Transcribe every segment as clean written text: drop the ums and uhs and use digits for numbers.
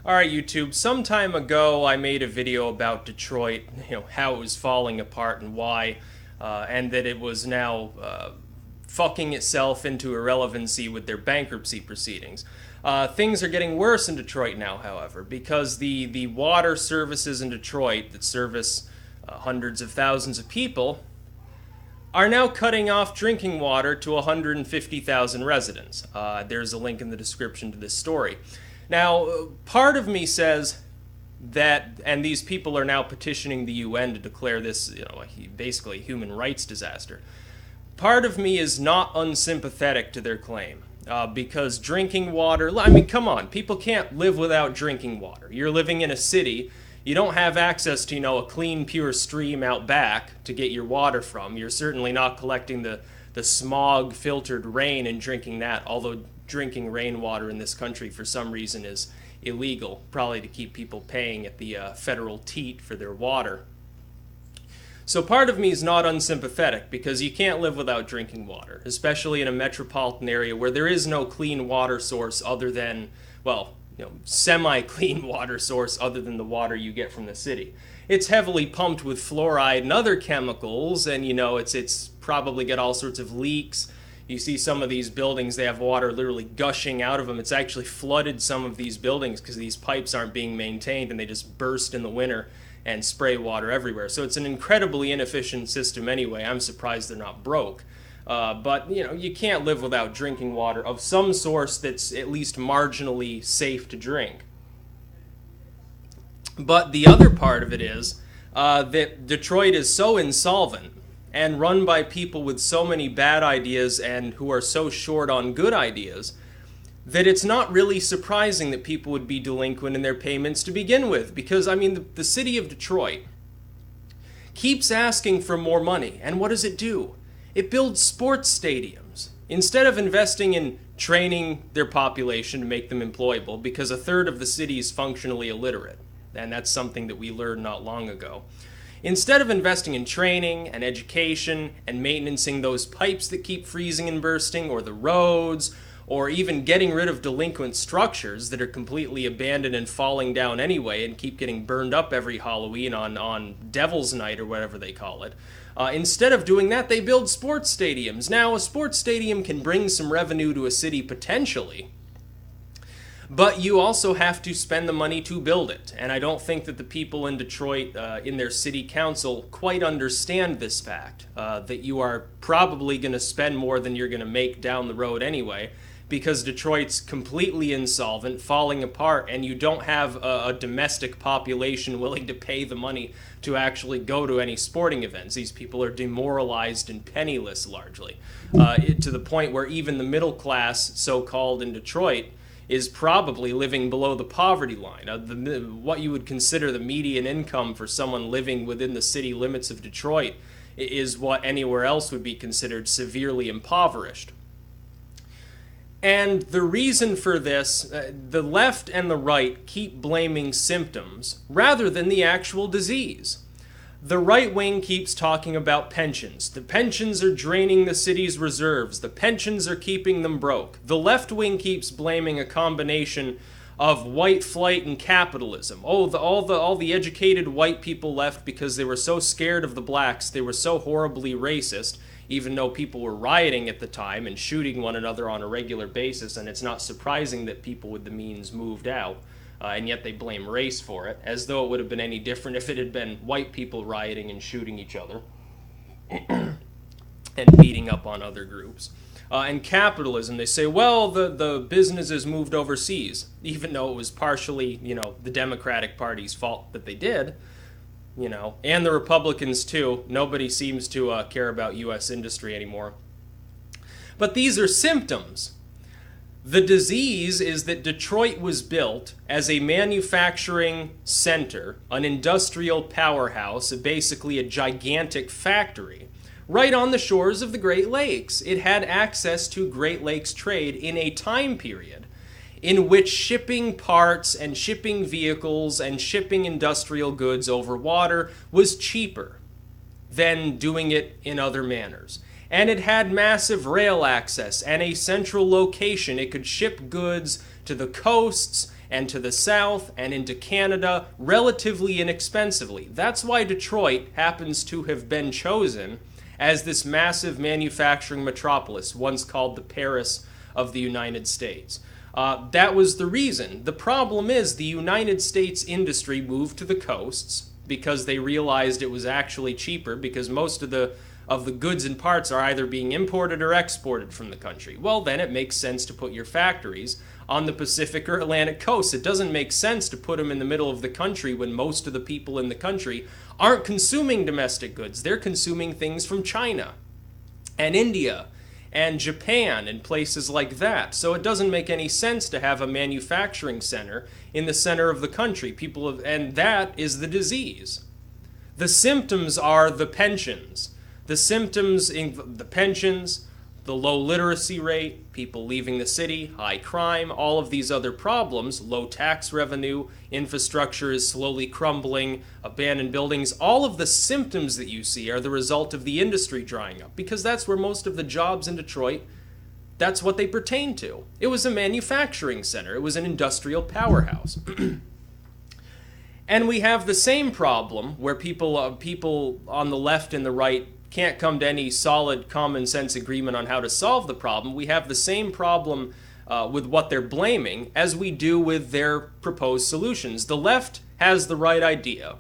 Alright, YouTube, some time ago I made a video about Detroit, how it was falling apart and why, and that it was now fucking itself into irrelevancy with their bankruptcy proceedings. Things are getting worse in Detroit now, however, because the water services in Detroit that service hundreds of thousands of people are now cutting off drinking water to 150,000 residents. There's a link in the description to this story. Now, part of me says that, and these people are now petitioning the UN to declare this, basically a human rights disaster. Part of me is not unsympathetic to their claim, because drinking water, I mean, come on, people can't live without drinking water. You're living in a city, you don't have access to, a clean, pure stream out back to get your water from. You're certainly not collecting the smog-filtered rain and drinking that, although drinking rainwater in this country for some reason is illegal, probably to keep people paying at the federal teat for their water. So part of me is not unsympathetic, because you can't live without drinking water, especially in a metropolitan area where there is no clean water source other than, semi-clean water source other than the water you get from the city. It's heavily pumped with fluoride and other chemicals, and it's probably got all sorts of leaks. You see some of these buildings, they have water literally gushing out of them. It's actually flooded some of these buildings because these pipes aren't being maintained and they just burst in the winter and spray water everywhere. So it's an incredibly inefficient system anyway. I'm surprised they're not broke. But you can't live without drinking water of some source that's at least marginally safe to drink. But the other part of it is that Detroit is so insolvent and run by people with so many bad ideas and who are so short on good ideas that it's not really surprising that people would be delinquent in their payments to begin with. Because, the city of Detroit keeps asking for more money, and what does it do? It builds sports stadiums. Instead of investing in training their population to make them employable, because a third of the city is functionally illiterate, and that's something that we learned not long ago. Instead of investing in training and education and maintaining those pipes that keep freezing and bursting, or the roads, or even getting rid of delinquent structures that are completely abandoned and falling down anyway and keep getting burned up every Halloween on Devil's Night or whatever they call it, instead of doing that, they build sports stadiums. Now, a sports stadium can bring some revenue to a city potentially, but you also have to spend the money to build it. And I don't think that the people in Detroit, in their city council, quite understand this fact, that you are probably going to spend more than you're going to make down the road anyway, because Detroit's completely insolvent, falling apart, and you don't have a domestic population willing to pay the money to actually go to any sporting events. These people are demoralized and penniless, largely, to the point where even the middle class, so-called, in Detroit, is probably living below the poverty line. What you would consider the median income for someone living within the city limits of Detroit is what anywhere else would be considered severely impoverished. And the reason for this, the left and the right keep blaming symptoms rather than the actual disease. The right wing keeps talking about pensions. The pensions are draining the city's reserves. The pensions are keeping them broke. The left wing keeps blaming a combination of white flight and capitalism. All the educated white people left because they were so scared of the blacks. They were so horribly racist, even though people were rioting at the time and shooting one another on a regular basis, and it's not surprising that people with the means moved out. And yet they blame race for it, as though it would have been any different if it had been white people rioting and shooting each other and beating up on other groups. And capitalism, they say, well, the businesses moved overseas, even though it was partially, the Democratic Party's fault that they did, and the Republicans too. Nobody seems to care about U.S. industry anymore. But these are symptoms. The disease is that Detroit was built as a manufacturing center, an industrial powerhouse, basically a gigantic factory, right on the shores of the Great Lakes. It had access to Great Lakes trade in a time period in which shipping parts and shipping vehicles and shipping industrial goods over water was cheaper than doing it in other manners. And it had massive rail access and a central location. It could ship goods to the coasts and to the south and into Canada relatively inexpensively. That's why Detroit happens to have been chosen as this massive manufacturing metropolis, once called the Paris of the United States. That was the reason. The problem is the United States industry moved to the coasts because they realized it was actually cheaper, because most of the goods and parts are either being imported or exported from the country. Well, then it makes sense to put your factories on the Pacific or Atlantic coast. It doesn't make sense to put them in the middle of the country when most of the people in the country aren't consuming domestic goods. They're consuming things from China and India and Japan and places like that. So it doesn't make any sense to have a manufacturing center in the center of the country. And that is the disease. The symptoms are the pensions. The symptoms in the pensions, the low literacy rate, people leaving the city, high crime, all of these other problems, low tax revenue, infrastructure is slowly crumbling, abandoned buildings, all of the symptoms that you see are the result of the industry drying up, because that's where most of the jobs in Detroit, that's what they pertain to. It was a manufacturing center. It was an industrial powerhouse. And we have the same problem where people on the left and the right can't come to any solid common sense agreement on how to solve the problem. We have the same problem with what they're blaming as we do with their proposed solutions. The left has the right idea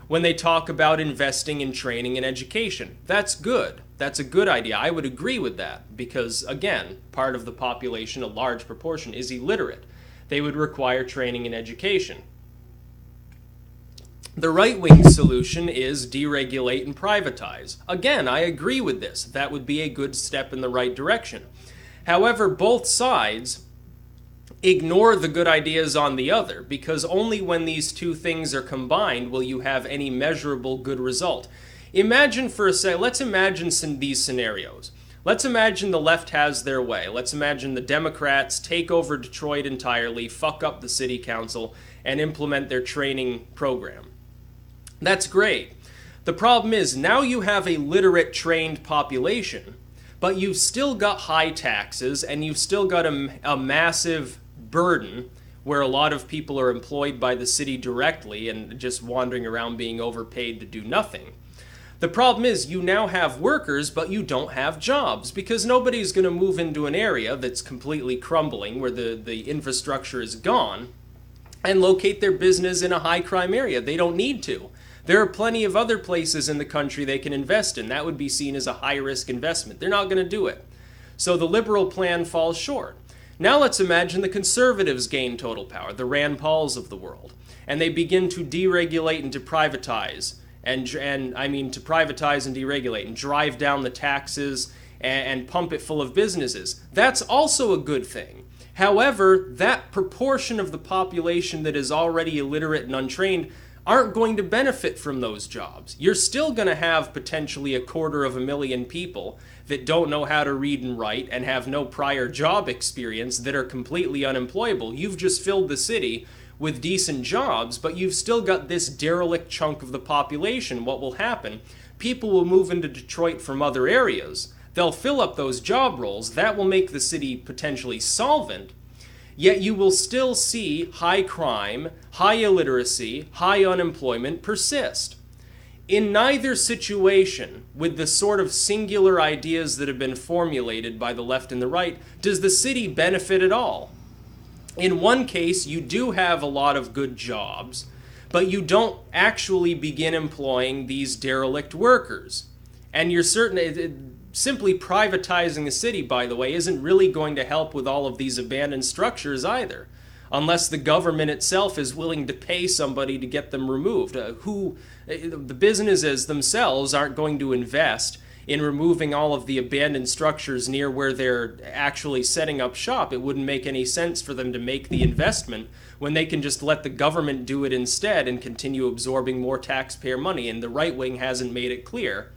when they talk about investing in training and education. That's good. That's a good idea. I would agree with that because, again, part of the population, a large proportion, is illiterate. They would require training and education. The right-wing solution is deregulate and privatize. Again, I agree with this. That would be a good step in the right direction. However, both sides ignore the good ideas on the other, because only when these two things are combined will you have any measurable good result. Imagine for a second, let's imagine these scenarios. Let's imagine the left has their way. Let's imagine the Democrats take over Detroit entirely, fuck up the city council, and implement their training program. That's great. The problem is now you have a literate, trained population, but you've still got high taxes and you've still got a massive burden where a lot of people are employed by the city directly and just wandering around being overpaid to do nothing. The problem is you now have workers, but you don't have jobs because nobody's going to move into an area that's completely crumbling where the infrastructure is gone and locate their business in a high crime area. They don't need to. There are plenty of other places in the country they can invest in. That would be seen as a high-risk investment. They're not going to do it. So the liberal plan falls short. Now let's imagine the conservatives gain total power, the Rand Pauls of the world, and they begin to deregulate and to privatize, to privatize and deregulate and drive down the taxes and pump it full of businesses. That's also a good thing. However, that proportion of the population that is already illiterate and untrained aren't going to benefit from those jobs. You're still going to have potentially 250,000 people that don't know how to read and write and have no prior job experience that are completely unemployable. You've just filled the city with decent jobs, but you've still got this derelict chunk of the population. What will happen? People will move into Detroit from other areas. They'll fill up those job roles. That will make the city potentially solvent. Yet you will still see high crime, high illiteracy, high unemployment persist. In neither situation, with the sort of singular ideas that have been formulated by the left and the right, does the city benefit at all. In one case, you do have a lot of good jobs, but you don't actually begin employing these derelict workers. And you're certain... Simply privatizing the city, by the way, isn't really going to help with all of these abandoned structures either, unless the government itself is willing to pay somebody to get them removed. The businesses themselves aren't going to invest in removing all of the abandoned structures near where they're actually setting up shop. It wouldn't make any sense for them to make the investment when they can just let the government do it instead and continue absorbing more taxpayer money. And the right wing hasn't made it clear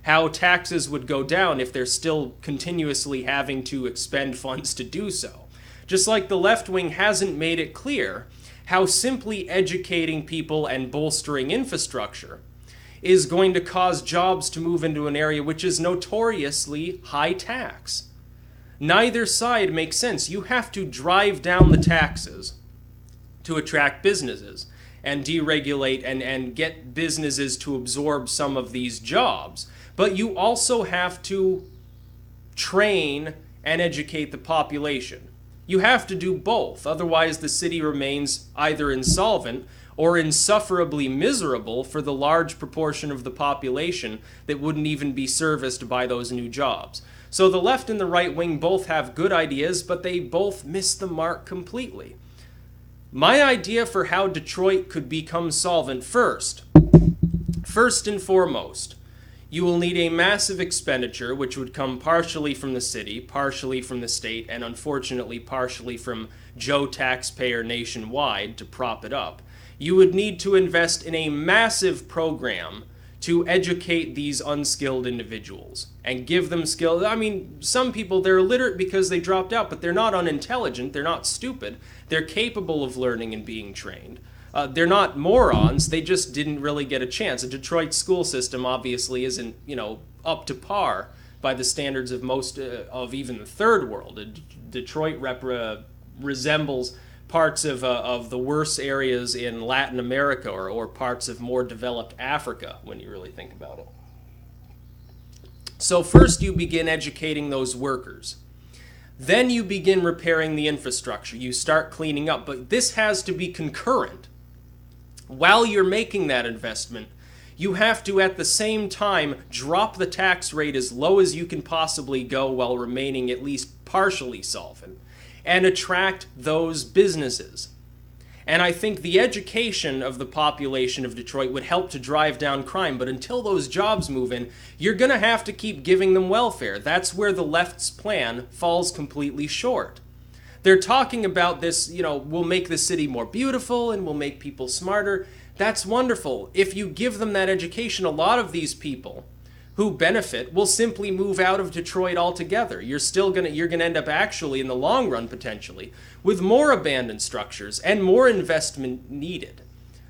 how taxes would go down if they're still continuously having to expend funds to do so. Just like the left wing hasn't made it clear how simply educating people and bolstering infrastructure is going to cause jobs to move into an area which is notoriously high tax. Neither side makes sense. You have to drive down the taxes to attract businesses and deregulate and get businesses to absorb some of these jobs. But you also have to train and educate the population. You have to do both, otherwise the city remains either insolvent or insufferably miserable for the large proportion of the population that wouldn't even be serviced by those new jobs. So the left and the right wing both have good ideas, but they both miss the mark completely. My idea for how Detroit could become solvent first and foremost, you will need a massive expenditure, which would come partially from the city, partially from the state, and unfortunately partially from Joe taxpayer nationwide to prop it up. You would need to invest in a massive program to educate these unskilled individuals and give them skills. I mean, some people, they're illiterate because they dropped out, but they're not unintelligent, they're not stupid. They're capable of learning and being trained. They're not morons, they just didn't really get a chance. A Detroit school system obviously isn't, up to par by the standards of most of even the third world. Detroit resembles parts of the worst areas in Latin America or parts of more developed Africa when you really think about it. So first you begin educating those workers. Then you begin repairing the infrastructure. You start cleaning up, but this has to be concurrent. While you're making that investment, you have to at the same time drop the tax rate as low as you can possibly go while remaining at least partially solvent and attract those businesses. And I think the education of the population of Detroit would help to drive down crime, but until those jobs move in, you're going to have to keep giving them welfare. That's where the left's plan falls completely short. They're talking about this, we'll make the city more beautiful and we'll make people smarter. That's wonderful. If you give them that education, a lot of these people who benefit will simply move out of Detroit altogether. You're going to end up actually in the long run potentially with more abandoned structures and more investment needed.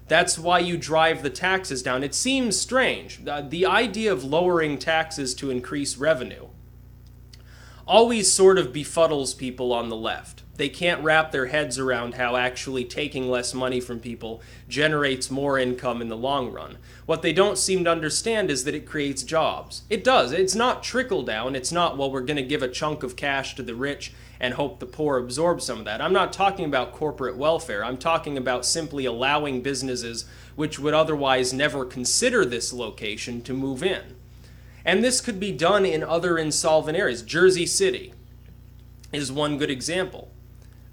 That's why you drive the taxes down. It seems strange. The idea of lowering taxes to increase revenue always sort of befuddles people on the left. They can't wrap their heads around how actually taking less money from people generates more income in the long run. What they don't seem to understand is that it creates jobs. It does. It's not trickle down. It's not, well, we're going to give a chunk of cash to the rich and hope the poor absorb some of that. I'm not talking about corporate welfare. I'm talking about simply allowing businesses which would otherwise never consider this location to move in. And this could be done in other insolvent areas. Jersey City is one good example.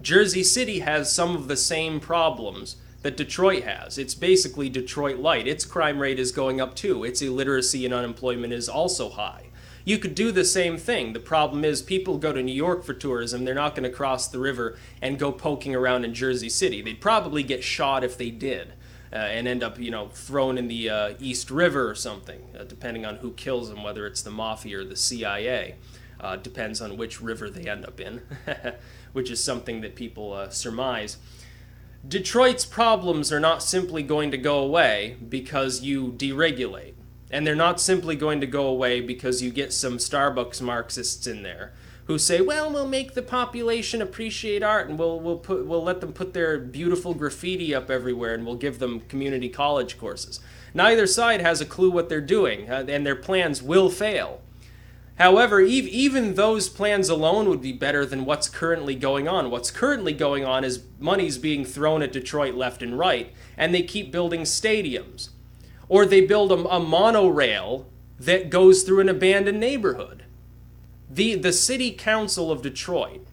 Jersey City has some of the same problems that Detroit has. It's basically Detroit light. Its crime rate is going up too. Its illiteracy and unemployment is also high. You could do the same thing. The problem is people go to New York for tourism. They're not going to cross the river and go poking around in Jersey City. They'd probably get shot if they did and end up, thrown in the East River or something, depending on who kills them, whether it's the mafia or the CIA. Depends on which river they end up in, which is something that people surmise. Detroit's problems are not simply going to go away because you deregulate. And they're not simply going to go away because you get some Starbucks Marxists in there who say, well, we'll make the population appreciate art and we'll let them put their beautiful graffiti up everywhere and we'll give them community college courses. Neither side has a clue what they're doing, and their plans will fail. However, even those plans alone would be better than what's currently going on. What's currently going on is money's being thrown at Detroit left and right, and they keep building stadiums. Or they build a monorail that goes through an abandoned neighborhood. The city council of Detroit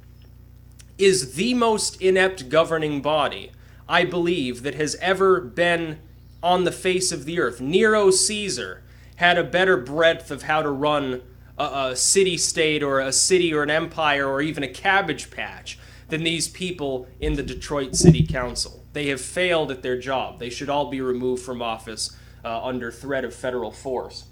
is the most inept governing body, I believe, that has ever been on the face of the earth. Nero Caesar had a better breadth of how to run a city-state or a city or an empire or even a cabbage patch than these people in the Detroit City Council. They have failed at their job. They should all be removed from office under threat of federal force.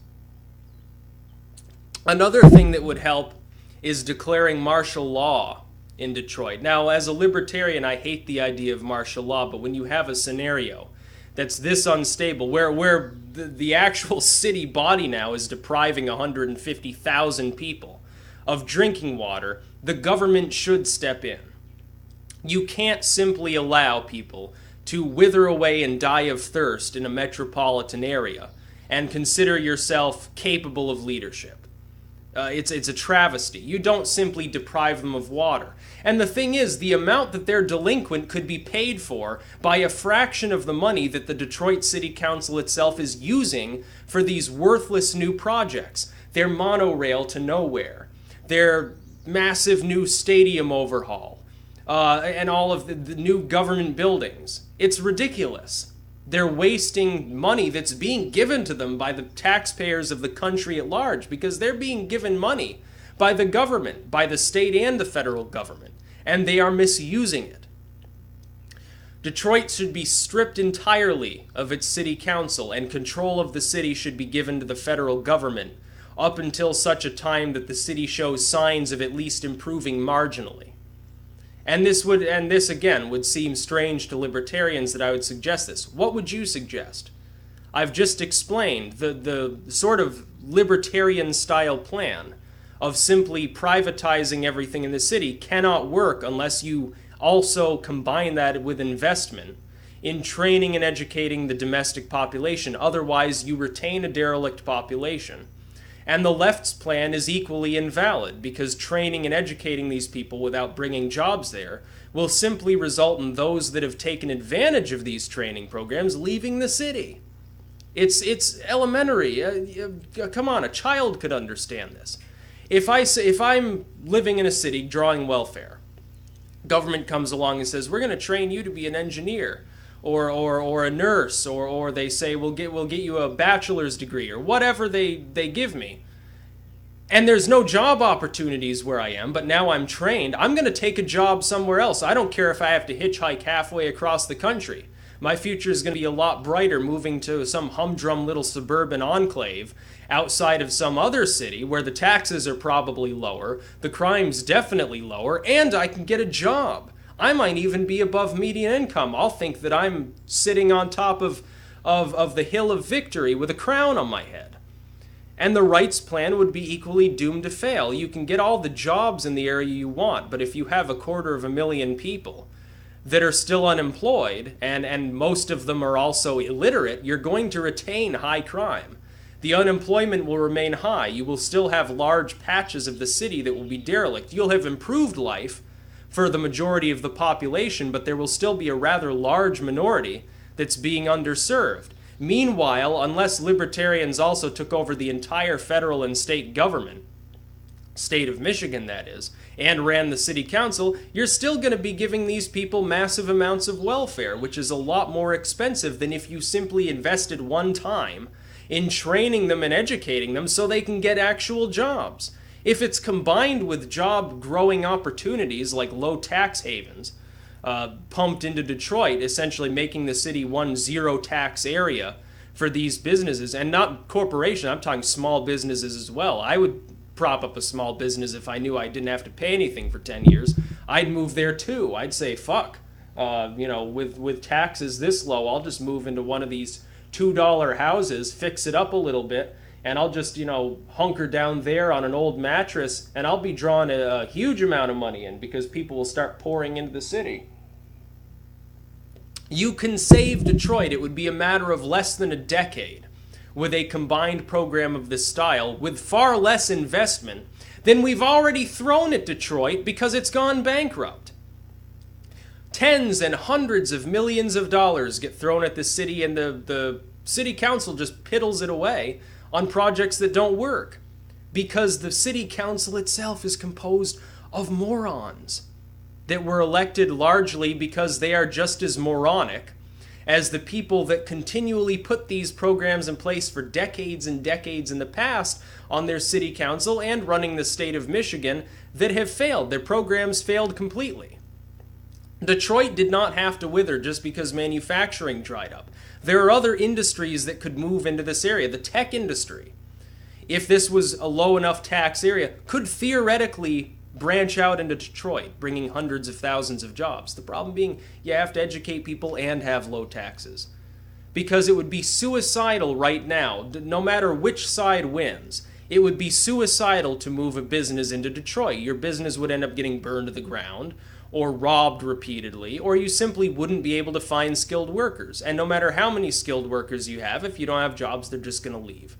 Another thing that would help is declaring martial law in Detroit. Now, as a libertarian, I hate the idea of martial law, but when you have a scenario that's this unstable, where the actual city body now is depriving 150,000 people of drinking water, the government should step in. You can't simply allow people to wither away and die of thirst in a metropolitan area and consider yourself capable of leadership. It's a travesty. You don't simply deprive them of water. And the thing is, the amount that they're delinquent could be paid for by a fraction of the money that the Detroit City Council itself is using for these worthless new projects. Their monorail to nowhere, their massive new stadium overhaul, and all of the new government buildings. It's ridiculous. They're wasting money that's being given to them by the taxpayers of the country at large, because they're being given money by the government, by the state and the federal government, and they are misusing it. Detroit should be stripped entirely of its city council, and control of the city should be given to the federal government up until such a time that the city shows signs of at least improving marginally. And this again would seem strange to libertarians that I would suggest this. What would you suggest? I've just explained the sort of libertarian style plan of simply privatizing everything in the city cannot work unless you also combine that with investment in training and educating the domestic population. Otherwise, you retain a derelict population. And the left's plan is equally invalid, because training and educating these people without bringing jobs there will simply result in those that have taken advantage of these training programs leaving the city. It's elementary. Come on, a child could understand this. If I'm living in a city drawing welfare, government comes along and says, we're going to train you to be an engineer or a nurse, or they say we'll get you a bachelor's degree, or whatever they give me. And there's no job opportunities where I am, but now I'm trained. I'm going to take a job somewhere else. I don't care if I have to hitchhike halfway across the country. My future is going to be a lot brighter moving to some humdrum little suburban enclave outside of some other city where the taxes are probably lower, the crime's definitely lower, and I can get a job. I might even be above median income. I'll think that I'm sitting on top of the hill of victory with a crown on my head. And the right's plan would be equally doomed to fail. You can get all the jobs in the area you want, but if you have 250,000 people that are still unemployed, and most of them are also illiterate, you're going to retain high crime. The unemployment will remain high. You will still have large patches of the city that will be derelict. You'll have improved life for the majority of the population, but there will still be a rather large minority that's being underserved. Meanwhile, unless libertarians also took over the entire federal and state government, state of Michigan that is, and ran the city council, you're still going to be giving these people massive amounts of welfare, which is a lot more expensive than if you simply invested one time in training them and educating them so they can get actual jobs. If it's combined with job growing opportunities like low tax havens, pumped into Detroit, essentially making the city one zero tax area for these businesses, and not corporations, I'm talking small businesses as well. I would prop up a small business if I knew I didn't have to pay anything for 10 years. I'd move there too. I'd say, fuck, with taxes this low, I'll just move into one of these $2 houses, fix it up a little bit, and I'll just, hunker down there on an old mattress, and I'll be drawing a huge amount of money in because people will start pouring into the city. You can save Detroit. It would be a matter of less than a decade with a combined program of this style with far less investment than we've already thrown at Detroit because it's gone bankrupt. Tens and hundreds of millions of dollars get thrown at the city, and the city council just piddles it away on projects that don't work because the city council itself is composed of morons that were elected largely because they are just as moronic as the people that continually put these programs in place for decades and decades in the past on their city council and running the state of Michigan that have failed. Their programs failed completely. Detroit did not have to wither just because manufacturing dried up. There are other industries that could move into this area. The tech industry, if this was a low enough tax area, could theoretically branch out into Detroit, bringing hundreds of thousands of jobs. The problem being you have to educate people and have low taxes. Because it would be suicidal right now, no matter which side wins, it would be suicidal to move a business into Detroit. Your business would end up getting burned to the ground, or robbed repeatedly, or you simply wouldn't be able to find skilled workers. And no matter how many skilled workers you have, if you don't have jobs, they're just going to leave.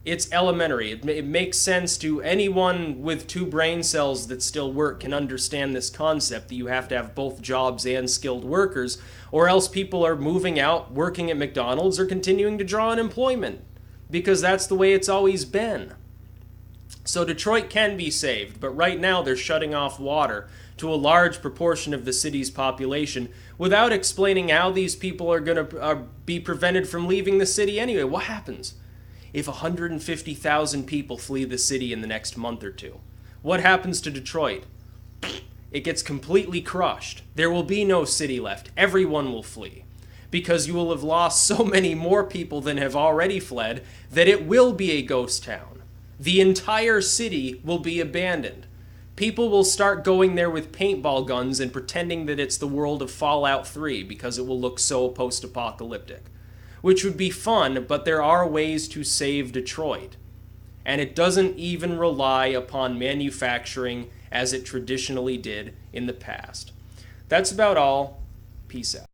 It's elementary. It makes sense to anyone with 2 brain cells that still work can understand this concept that you have to have both jobs and skilled workers, or else people are moving out, working at McDonald's, or continuing to draw unemployment, because that's the way it's always been. So Detroit can be saved, but right now they're shutting off water to a large proportion of the city's population without explaining how these people are going to be prevented from leaving the city anyway. What happens if 150,000 people flee the city in the next month or two? What happens to Detroit? It gets completely crushed. There will be no city left. Everyone will flee, because you will have lost so many more people than have already fled that it will be a ghost town. The entire city will be abandoned. People will start going there with paintball guns and pretending that it's the world of Fallout 3 because it will look so post-apocalyptic. Which would be fun, but there are ways to save Detroit. And it doesn't even rely upon manufacturing as it traditionally did in the past. That's about all. Peace out.